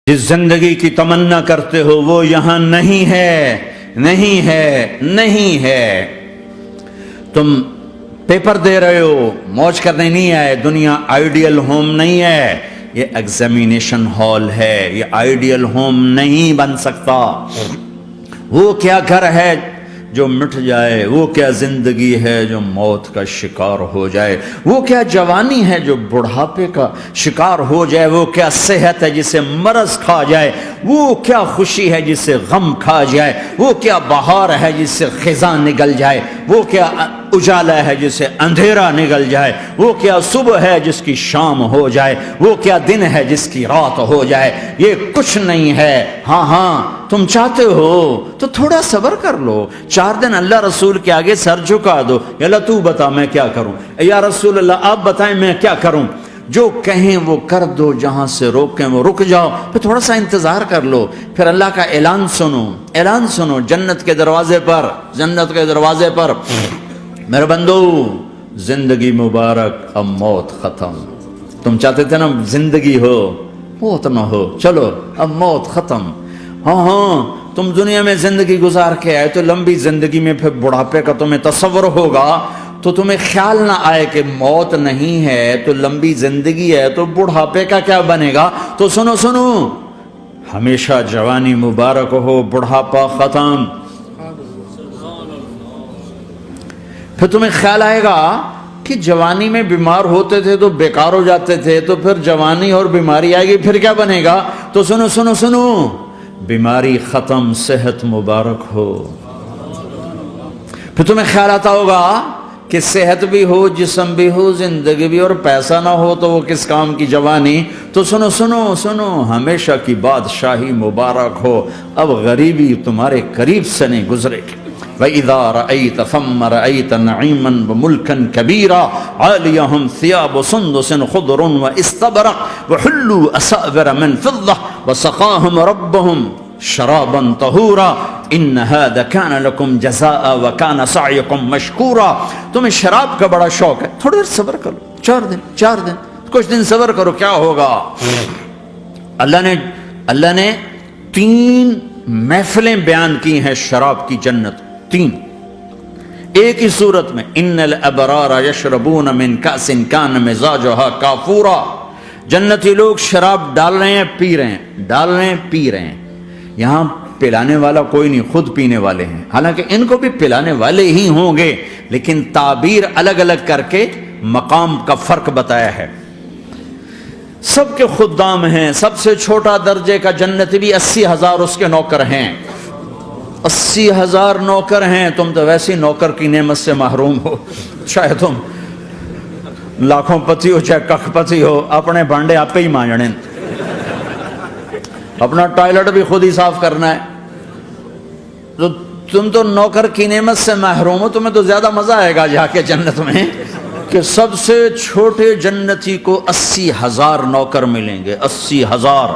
جس زندگی کی تمنا کرتے ہو وہ یہاں نہیں ہے، نہیں ہے، نہیں ہے۔ تم پیپر دے رہے ہو، موج کرنے نہیں آئے۔ دنیا آئیڈیل ہوم نہیں ہے، یہ ایگزامینیشن ہال ہے، یہ آئیڈیل ہوم نہیں بن سکتا۔ وہ کیا گھر ہے جو مٹ جائے، وہ کیا زندگی ہے جو موت کا شکار ہو جائے، وہ کیا جوانی ہے جو بڑھاپے کا شکار ہو جائے، وہ کیا صحت ہے جسے مرض کھا جائے، وہ کیا خوشی ہے جسے غم کھا جائے، وہ کیا بہار ہے جس سے خزاں نگل جائے، وہ کیا اجالا ہے جس سے اندھیرا نگل جائے، وہ کیا صبح ہے جس کی شام ہو جائے، وہ کیا دن ہے جس کی رات ہو جائے۔ یہ کچھ نہیں ہے۔ ہاں تم چاہتے ہو تو تھوڑا صبر کر لو، 4 دن اللہ رسول کے آگے سر جھکا دو، یا اللہ تو بتا میں کیا کروں، یا رسول اللہ آپ بتائیں میں کیا کروں۔ جو کہیں وہ کر دو، جہاں سے روکیں وہ رک جاؤ، پھر تھوڑا سا انتظار کر لو، پھر اللہ کا اعلان سنو، اعلان سنو جنت کے دروازے پر، جنت کے دروازے پر۔ میرے بندو زندگی مبارک، اب موت ختم۔ تم چاہتے تھے نا زندگی ہو، موت نہ ہو، چلو اب موت ختم۔ ہاں تم دنیا میں زندگی گزار کے آئے تو لمبی زندگی میں پھر بڑھاپے کا تمہیں تصور ہوگا تو تمہیں خیال نہ آئے کہ موت نہیں ہے تو لمبی زندگی ہے تو بڑھاپے کا کیا بنے گا۔ تو سنو سنو، ہمیشہ جوانی مبارک ہو، بڑھاپا ختم۔ پھر تمہیں خیال آئے گا کہ جوانی میں بیمار ہوتے تھے تو بیکار ہو جاتے تھے، تو پھر جوانی اور بیماری آئے گی پھر کیا بنے گا۔ تو سنو سنو سنو، بیماری ختم، صحت مبارک ہو۔ پھر تمہیں خیال آتا ہوگا کہ صحت بھی ہو، جسم بھی ہو، زندگی بھی، اور پیسہ نہ ہو تو وہ کس کام کی جوانی۔ تو سنو سنو سنو، ہمیشہ کی بادشاہی مبارک ہو، اب غریبی تمہارے قریب سے نہیں گزرے گی۔ وَإِذَا رَأَيْتَ ثَمَّ رَأَيْتَ نَعِيمًا وَمُلْكًا كَبِيرًا عَالِيَهُمْ ثِيَابُ سُنْدُسٍ خُضْرٌ وَإِسْتَبْرَقٍ وَحُلُّوا أَسَاوِرَ مِنْ فِضَّةٍ وَسَقَاهُمْ رَبُّهُمْ شَرَابًا طَهُورًا إِنَّ هَذَا كَانَ لَكُمْ جَزَاءً وَكَانَ سَعْيُكُمْ مَشْكُورًا۔ تمہیں شراب کا بڑا شوق ہے، تھوڑی دیر صبر کرو، 4 دن کچھ دن صبر کرو، کیا ہوگا۔ اللہ نے 3 محفلیں بیان کی ہیں شراب کی جنت، 3 ایک ہی صورت میں۔ ان الابرار یشربون من کأس کان مزاجها کافورا۔ جنتی لوگ شراب ڈال رہے ہیں، پی رہے ہیں، ڈال رہے ہیں، پی رہے ہیں۔ یہاں پلانے والا کوئی نہیں، خود پینے والے ہیں، حالانکہ ان کو بھی پلانے والے ہی ہوں گے، لیکن تعبیر الگ الگ کر کے مقام کا فرق بتایا ہے۔ سب کے خدام ہیں، سب سے چھوٹا درجے کا جنتی بھی 80,000 اس کے نوکر ہیں، 80,000 نوکر ہیں۔ تم تو ویسی نوکر کی نعمت سے محروم ہو، چاہے تم لاکھوں پتی ہو چاہے ککھ پتی ہو، اپنے بانڈے آپ پہ ہی مانجنے، اپنا ٹوائلٹ بھی خود ہی صاف کرنا ہے۔ تو تم تو نوکر کی نعمت سے محروم ہو۔ تمہیں تو زیادہ مزہ آئے گا جا کے جنت میں کہ سب سے چھوٹے جنتی کو 80,000 نوکر ملیں گے، 80,000۔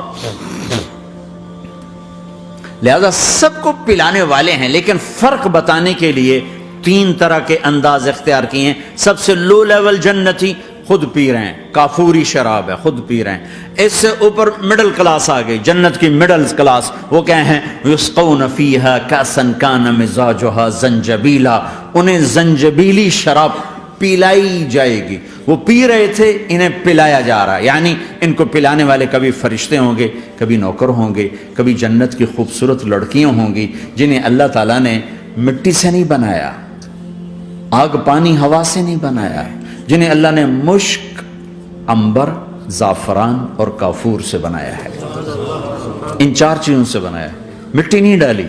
لہذا سب کو پلانے والے ہیں، لیکن فرق بتانے کے لیے 3 طرح کے انداز اختیار کیے ہیں۔ سب سے لو لیول جنتی خود پی رہے ہیں، کافوری شراب ہے، خود پی رہے ہیں۔ اس سے اوپر مڈل کلاس آ گئی، جنت کی مڈل کلاس، وہ کہیں ہیں یسقون فیہا کأسا کان مزاجها زنجبیلا۔ انہیں زنجبیلی شراب پلائی جائے گی۔ وہ پی رہے تھے، انہیں پلایا جا رہا ہے، یعنی ان کو پلانے والے کبھی فرشتے ہوں گے، کبھی نوکر ہوں گے، کبھی جنت کی خوبصورت لڑکیاں ہوں گی جنہیں اللہ تعالیٰ نے مٹی سے نہیں بنایا، آگ پانی ہوا سے نہیں بنایا، جنہیں اللہ نے مشک، عنبر، زعفران اور کافور سے بنایا ہے۔ ان 4 چیزوں سے بنایا ہے، مٹی نہیں ڈالی،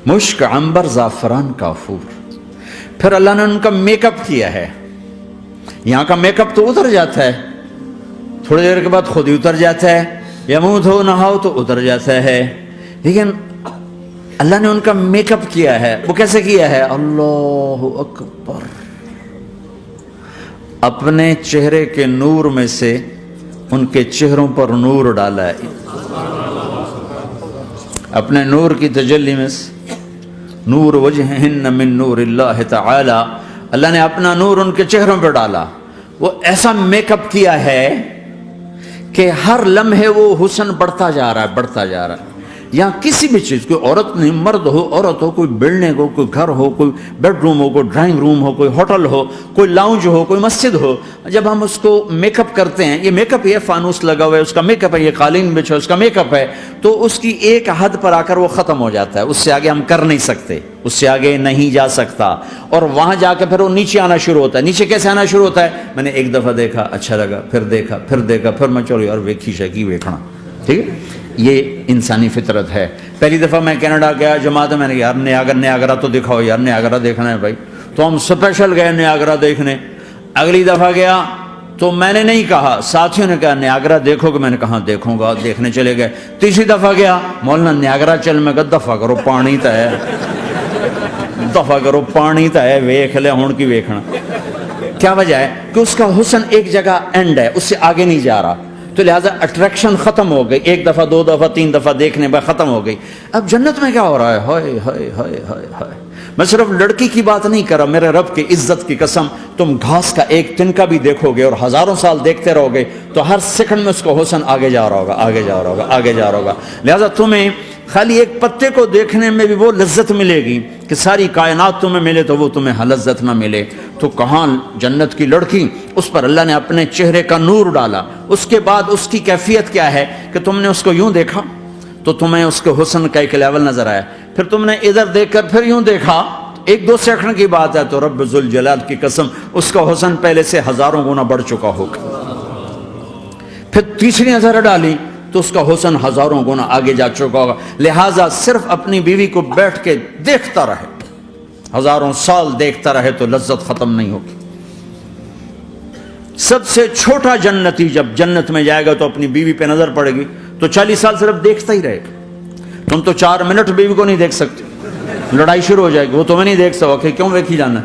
مشک، عنبر، زعفران، کافور۔ پھر اللہ نے ان کا میک اپ کیا ہے۔ یہاں کا میک اپ تو اتر جاتا ہے، تھوڑی دیر کے بعد خود ہی اتر جاتا ہے، یا منہ دھو نہاؤ تو اتر جاتا ہے، لیکن اللہ نے ان کا میک اپ کیا ہے۔ وہ کیسے کیا ہے؟ اللہ اکبر، اپنے چہرے کے نور میں سے ان کے چہروں پر نور ڈالا ہے، اپنے نور کی تجلی میں سے، نور وجہہن من نور اللہ تعالی، اللہ نے اپنا نور ان کے چہروں پہ ڈالا۔ وہ ایسا میک اپ کیا ہے کہ ہر لمحے وہ حسن بڑھتا جا رہا ہے، بڑھتا جا رہا ہے. یہاں کسی بھی چیز، کوئی عورت نہیں، مرد ہو، عورت ہو، کوئی بلڈنگ ہو، کوئی گھر ہو، کوئی بیڈ روم ہو، کوئی ڈرائنگ روم ہو، کوئی ہوٹل ہو، کوئی لاؤنج ہو، کوئی مسجد ہو، جب ہم اس کو میک اپ کرتے ہیں، یہ میک اپ، یہ فانوس لگا ہوا ہے اس کا میک اپ ہے، یہ قالین بچھا اس کا میک اپ ہے، تو اس کی ایک حد پر آ کر وہ ختم ہو جاتا ہے، اس سے آگے ہم کر نہیں سکتے، اس سے آگے نہیں جا سکتا، اور وہاں جا کے پھر وہ نیچے آنا شروع ہوتا ہے. نیچے کیسے آنا شروع ہوتا ہے؟ میں نے ایک دفعہ دیکھا، اچھا لگا، پھر دیکھا، پھر دیکھا، پھر میں چلو یار ویکھی شکی ویکھنا. ٹھیک ہے، یہ انسانی فطرت ہے. پہلی دفعہ میں کینیڈا گیا جماعت میں نے یار نیاگرا تو دکھاؤ یار، نیاگرا دیکھنا ہے بھائی، تو ہم اسپیشل گئے نیاگرا دیکھنے. اگلی دفعہ گیا تو میں نے نہیں کہا، ساتھیوں نے کہا نیاگرا دیکھو گے، میں نے کہا دیکھوں گا، دیکھنے چلے گئے. تیسری دفعہ گیا، مولانا نیاگرا چل، میں کہا دفعہ کرو پانی تا ہے، دفعہ کرو پانی تا ہے، ویکھ لے ہون کی ویکھنا. کیا وجہ ہے؟ کہ اس کا حسن ایک جگہ اینڈ ہے، اس سے آگے نہیں جا رہا، تو لہٰذا اٹریکشن ختم ہو گئی. ایک دفعہ، دو دفعہ، تین دفعہ دیکھنے بعد ختم ہو گئی. اب جنت میں کیا ہو رہا ہے؟ ہائے ہائے ہائے ہائے ہائے. میں صرف لڑکی کی بات نہیں کر رہا، میرے رب کی عزت کی قسم، تم گھاس کا ایک تنکا بھی دیکھو گے اور ہزاروں سال دیکھتے رہو گے تو ہر سیکنڈ میں اس کو حسن آگے جا رہا ہوگا، آگے جا رہا ہوگا، آگے جا رہا ہوگا. لہٰذا تمہیں خالی ایک پتے کو دیکھنے میں بھی وہ لذت ملے گی کہ ساری کائنات تمہیں ملے تو وہ تمہیں لذت نہ ملے. تو کہاں جنت کی لڑکی، اس پر اللہ نے اپنے چہرے کا نور ڈالا. اس کے بعد اس کی کیفیت کیا ہے کہ تم نے اس کو یوں دیکھا تو تمہیں اس کے حسن کا ایک لیول نظر آیا، پھر تم نے ادھر دیکھ کر پھر یوں دیکھا، ایک دو سیکنڈ کی بات ہے، تو رب ذوالجلال کی قسم اس کا حسن پہلے سے ہزاروں گنا بڑھ چکا ہوگا. پھر تیسری نظر ڈالی تو اس کا حسن ہزاروں گنا آگے جا چکا ہوگا. لہٰذا صرف اپنی بیوی کو بیٹھ کے دیکھتا رہے، ہزاروں سال دیکھتا رہے تو لذت ختم نہیں ہوگی. سب سے چھوٹا جنتی جب جنت میں جائے گا تو اپنی بیوی پہ نظر پڑے گی تو 40 سال صرف دیکھتا ہی رہے گا. تم تو 4 منٹ بیوی کو نہیں دیکھ سکتے، لڑائی شروع ہو جائے گی. وہ تمہیں نہیں دیکھ سکتا کہ کیوں دیکھی جانا،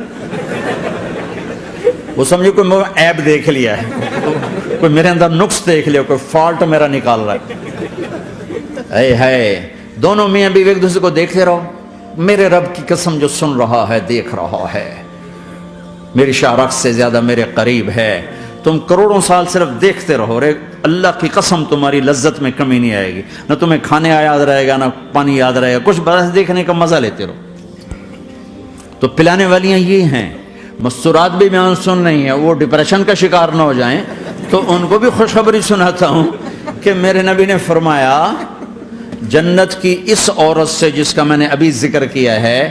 وہ سمجھو کوئی میں عیب دیکھ لیا ہے، کوئی میرے اندر نقص دیکھ لیا، کوئی فالٹ میرا نکال رہا ہے. اے ہے دونوں میاں بیوی ایک دوسرے کو دیکھتے رہو. میرے رب کی قسم جو سن رہا ہے، دیکھ رہا ہے، میری شارخ سے زیادہ میرے قریب ہے. تم کروڑوں سال صرف دیکھتے رہو، رے اللہ کی قسم تمہاری لذت میں کمی نہیں آئے گی، نہ تمہیں کھانے یاد رہے گا، نہ پانی یاد رہے گا، کچھ بس دیکھنے کا مزہ لیتے رہو. تو پلانے والیاں یہ ہیں. مستورات بھی بیان سن رہی ہیں، وہ ڈپریشن کا شکار نہ ہو جائیں، تو ان کو بھی خوشخبری سناتا ہوں کہ میرے نبی نے فرمایا جنت کی اس عورت سے جس کا میں نے ابھی ذکر کیا ہے،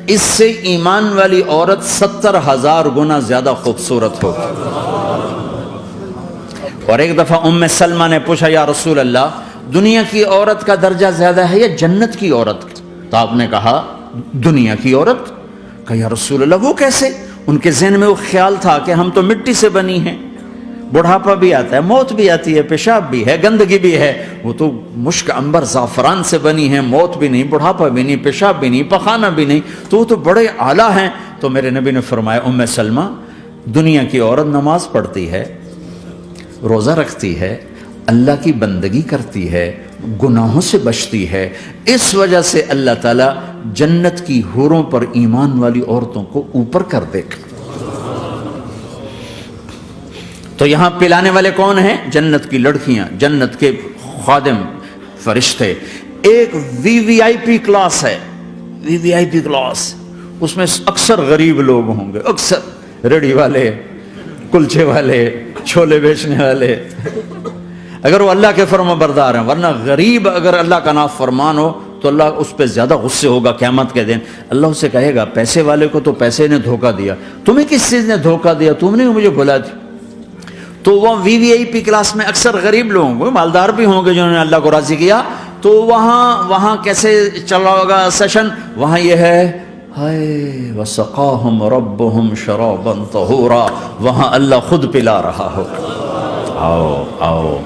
اس سے ایمان والی عورت 70,000 گنا زیادہ خوبصورت ہوگی. اور ایک دفعہ ام سلمہ نے پوچھا یا رسول اللہ، دنیا کی عورت کا درجہ زیادہ ہے یا جنت کی عورت؟ تو آپ نے کہا دنیا کی عورت. کہا یا رسول اللہ وہ کیسے؟ ان کے ذہن میں وہ خیال تھا کہ ہم تو مٹی سے بنی ہیں، بڑھاپا بھی آتا ہے، موت بھی آتی ہے، پیشاب بھی ہے، گندگی بھی ہے. وہ تو مشک عنبر زعفران سے بنی ہیں، موت بھی نہیں، بڑھاپا بھی نہیں، پیشاب بھی نہیں، پخانہ بھی نہیں، تو وہ تو بڑے اعلیٰ ہیں. تو میرے نبی نے فرمایا ام سلمہ، دنیا کی عورت نماز پڑھتی ہے، روزہ رکھتی ہے، اللہ کی بندگی کرتی ہے، گناہوں سے بچتی ہے، اس وجہ سے اللہ تعالیٰ جنت کی حوروں پر ایمان والی عورتوں کو اوپر کر دے گا. تو یہاں پلانے والے کون ہیں؟ جنت کی لڑکیاں، جنت کے خادم فرشتے. ایک وی وی آئی پی کلاس ہے، وی وی آئی پی کلاس، اس میں اکثر غریب لوگ ہوں گے، اکثر ریڑھی والے، کلچے والے، چھولے بیچنے والے، اگر وہ اللہ کے فرما بردار ہیں. ورنہ غریب اگر اللہ کا نافرمان ہو تو اللہ اس پہ زیادہ غصے ہوگا قیامت کے دن. اللہ اسے کہے گا پیسے والے کو تو پیسے نے دھوکہ دیا، تمہیں کس چیز نے دھوکہ دیا؟ تم نے مجھے بلا دی. تو وہ وی وی آئی پی کلاس میں اکثر غریب لوگ ہوں گے، مالدار بھی ہوں گے جنہوں نے اللہ کو راضی کیا. تو وہاں کیسے چلا ہوگا سیشن؟ وہاں یہ ہے ہائے وسقاہم ربہم شرابا طہورا، وہاں اللہ خود پلا رہا ہو. آؤ آؤ،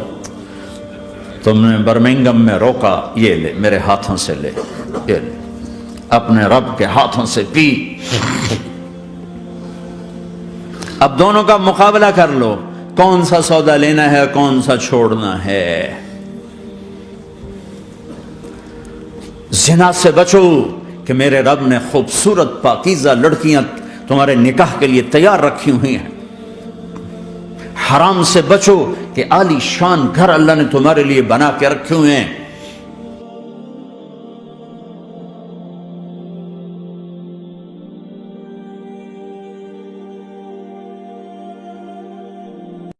تم نے برمنگم میں روکا، یہ لے میرے ہاتھوں سے لے، یہ لے اپنے رب کے ہاتھوں سے پی. اب دونوں کا مقابلہ کر لو، کون سا سودا لینا ہے، کون سا چھوڑنا ہے. زنا سے بچو کہ میرے رب نے خوبصورت پاکیزہ لڑکیاں تمہارے نکاح کے لیے تیار رکھی ہوئی ہیں. حرام سے بچو کہ عالی شان گھر اللہ نے تمہارے لیے بنا کے رکھے ہوئے ہیں،